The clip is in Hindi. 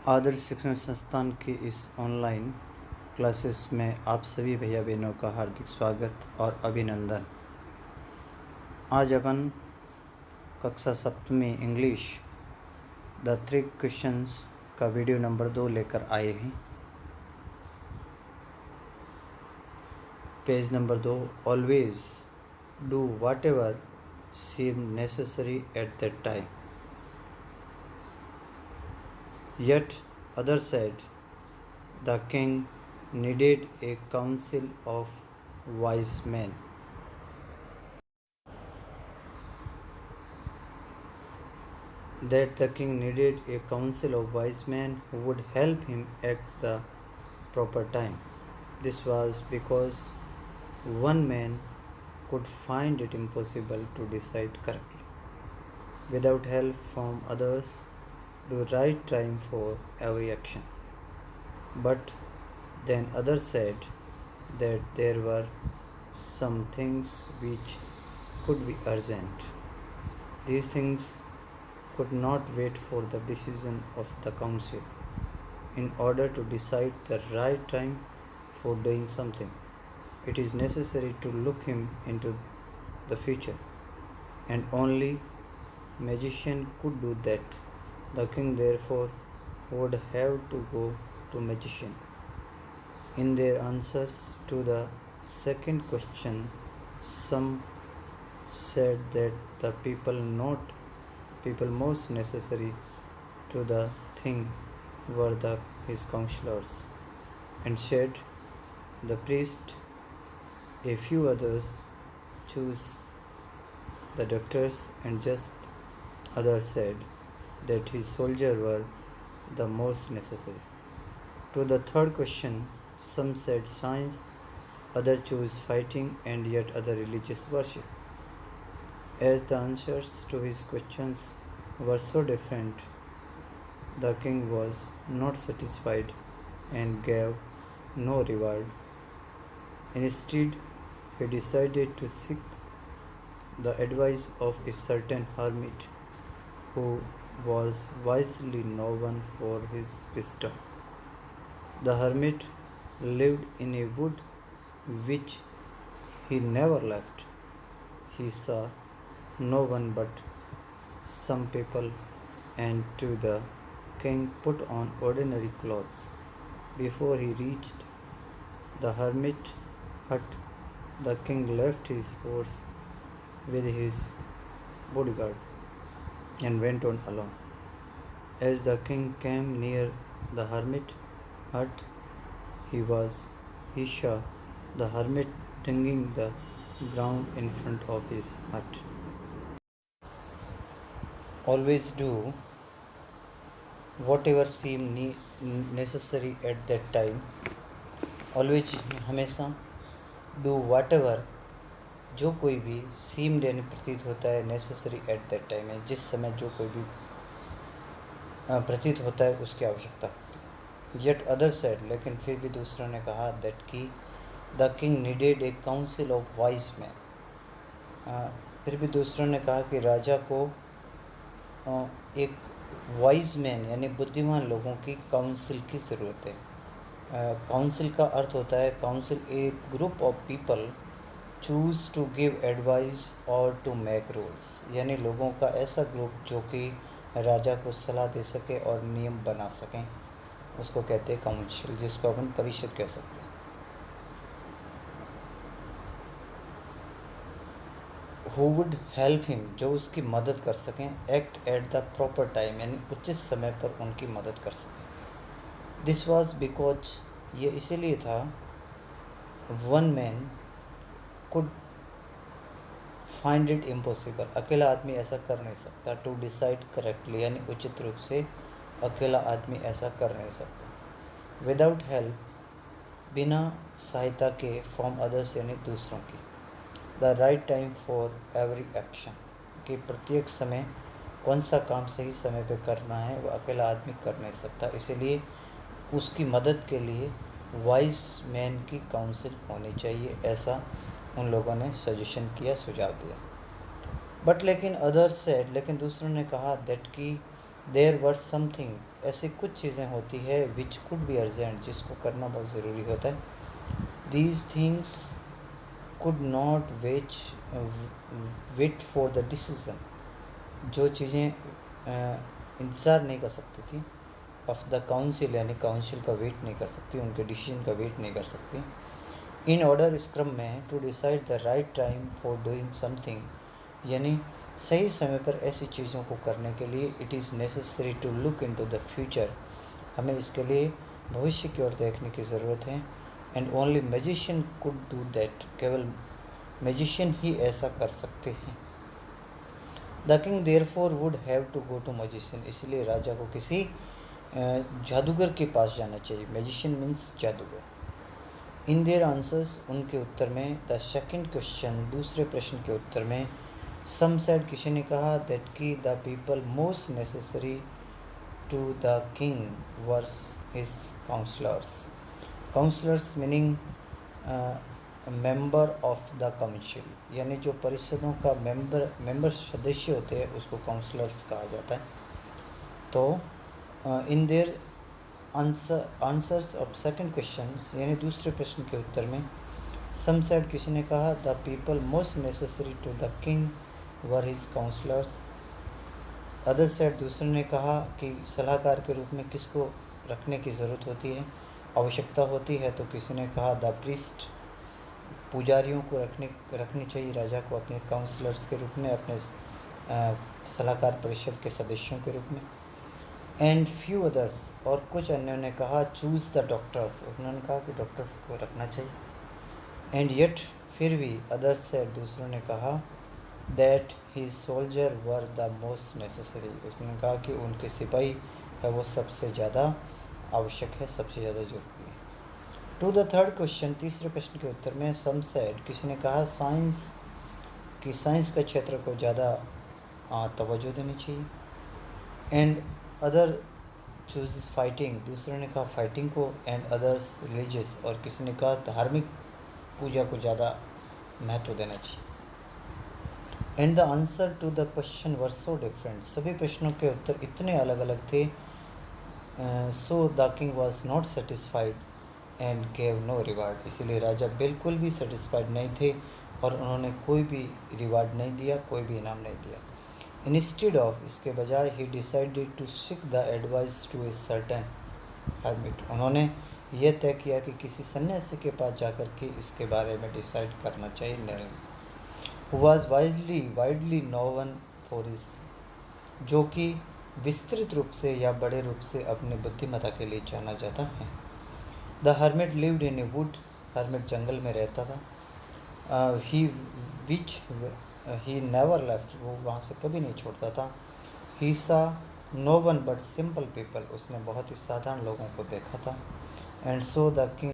आदर्श शिक्षण संस्थान की इस ऑनलाइन क्लासेस में आप सभी भैया बहनों का हार्दिक स्वागत और अभिनंदन। आज अपन कक्षा सप्तमी इंग्लिश द 3 क्वेश्चंस का वीडियो नंबर 2 लेकर आए हैं। Page number 2, always do whatever seem necessary at that time, yet other said the king needed a council of wise men. That the king needed a council of wise men who would help him at the proper time. This was because one man could find it impossible to decide correctly. Without help from others, do right time for every action. But then others said that there were some things which could be urgent. These things could not wait for the decision of the council. In order to decide the right time for doing something, it is necessary to look him into the future, and only magician could do that. The king therefore would have to go to magician. In their answers to the second question, some said that the people most necessary to the thing were his counselors, and said the priest. A few others chose the doctors, and just others said that his soldiers were the most necessary. To the third question, some said science, others chose fighting, and yet other religious worship. As the answers to his questions were so different, the king was not satisfied and gave no reward. Instead, he decided to seek the advice of a certain hermit who was wisely known for his wisdom. The hermit lived in a wood which he never left. He saw no one but some people, and to the king put on ordinary clothes. Before he reached the hermit hut, the king left his horse with his bodyguard and went on alone. As the king came near the hermit hut, he saw the hermit digging the ground in front of his hut. Always do whatever seem necessary at that time. Always हमेशा do whatever जो कोई भी seemed यानी प्रतीत होता है necessary at that time है, जिस समय जो कोई भी प्रतीत होता है उसकी आवश्यकता होती है. Yet others said, लेकिन फिर भी दूसरों ने कहा that कि the king needed a council of wise men. फिर भी दूसरों ने कहा कि राजा को एक वाइज मैन यानी बुद्धिमान लोगों की काउंसिल की ज़रूरत है. काउंसिल का अर्थ होता है council a group of people choose to give advice और टू मेक रूल्स, यानी लोगों का ऐसा ग्रुप जो कि राजा को सलाह दे सके और नियम बना सकें, उसको कहते हैं काउंसिल, जिसको अपन परिषद कह सकते हैं. हु वुड हेल्प हिम, जो उसकी मदद कर सकें. Act at the proper time, यानी उचित समय पर उनकी मदद कर सकें. दिस वॉज बिकॉज, ये इसीलिए था, one man could find it impossible, अकेला आदमी ऐसा कर नहीं सकता. टू डिसाइड करेक्टली, यानी उचित रूप से अकेला आदमी ऐसा कर नहीं सकता. विदाउट हेल्प, बिना सहायता के, फ्रॉम अदर्स यानी दूसरों की. The right time for every action, कि प्रत्येक समय कौन सा काम सही समय पे करना है वो अकेला आदमी कर नहीं सकता. इसीलिए उसकी मदद के लिए वाइज मैन की काउंसिल होनी चाहिए, ऐसा उन लोगों ने सजेशन किया, सुझाव दिया. बट लेकिन अदर्स सेड, लेकिन दूसरों ने कहा दैट कि देयर वर समथिंग, ऐसी कुछ चीज़ें होती है विच कुड बी अर्जेंट, जिसको करना बहुत ज़रूरी होता है। These things could not wait for the decision, जो चीज़ें इंतज़ार नहीं कर सकती थी ऑफ द काउंसिल, यानी काउंसिल का वेट नहीं कर सकती, उनके डिसीजन का वेट नहीं कर सकती। इन ऑर्डर इस क्रम में to decide the right time for doing something, यानी सही समय पर ऐसी चीज़ों को करने के लिए it is necessary to look into the future, हमें इसके लिए भविष्य की ओर देखने की ज़रूरत है। And only magician could do that, केवल मैजिशियन ही ऐसा कर सकते हैं। The king therefore would have to go to magician, इसलिए राजा को किसी जादूगर के पास जाना चाहिए। मैजिशियन मीन्स जादूगर। इन देयर आंसर्स, उनके उत्तर में, द सेकंड क्वेश्चन, दूसरे प्रश्न के उत्तर में, सम सेड, किसी ने कहा, दैट की the people most necessary to the king were his councillors. Councillors meaning member of the council, यानी जो परिषदों का मेंबर सदस्य होते हैं उसको काउंसलर्स कहा जाता है। तो in their answers of second question, यानी दूसरे प्रश्न के उत्तर में, सम सेड, किसी ने कहा, the people most necessary to the king were his councillors. Other said, दूसरे ने कहा कि सलाहकार के रूप में किसको रखने की ज़रूरत होती है, आवश्यकता होती है, तो किसी ने कहा द प्रीस्ट, पुजारियों को रखनी चाहिए राजा को अपने काउंसलर्स के रूप में, अपने सलाहकार परिषद के सदस्यों के रूप में। एंड फ्यू अदर्स, और कुछ अन्यों ने कहा, चूज़ द डॉक्टर्स, उन्होंने कहा कि डॉक्टर्स को रखना चाहिए। एंड येट, फिर भी, अदर्स से, दूसरों ने कहा, that he soldier were the most necessary, उसने कहा कि उनके सिपाही है वो सबसे ज़्यादा आवश्यक है, सबसे ज़्यादा जरूरी है। टू द थर्ड क्वेश्चन, तीसरे प्रश्न के उत्तर में, सम सेड, किसी ने कहा, साइंस, कि साइंस के क्षेत्र को ज़्यादा तवज्जो देनी चाहिए। एंड अदर चूज फाइटिंग, दूसरे ने कहा फाइटिंग को। एंड अदर्स रिलीजियस, और किसी ने कहा धार्मिक पूजा को ज़्यादा महत्व देना चाहिए। And the answer to the question were so different, सभी प्रश्नों के उत्तर इतने अलग अलग थे। So the king was not satisfied and gave no reward, इसीलिए राजा बिल्कुल भी सेटिस्फाइड नहीं थे और उन्होंने कोई भी रिवार्ड नहीं दिया, कोई भी इनाम नहीं दिया। इंस्टेड ऑफ, इसके बजाय, he decided to seek the advice to a certain hermit, उन्होंने यह तय किया कि किसी सन्यासी के पास जाकर के इसके बारे में डिसाइड करना चाहिए, निर्णय। Was widely known for his, जो कि विस्तृत रूप से या बड़े रूप से अपनी बुद्धिमत्ता के लिए जाना जाता है। The hermit lived in a wood, hermit जंगल में रहता था। ही नेवर लेफ्ट, वो वहाँ से कभी नहीं छोड़ता था। He saw no one but simple people, उसने बहुत ही साधारण लोगों को देखा था। And so the king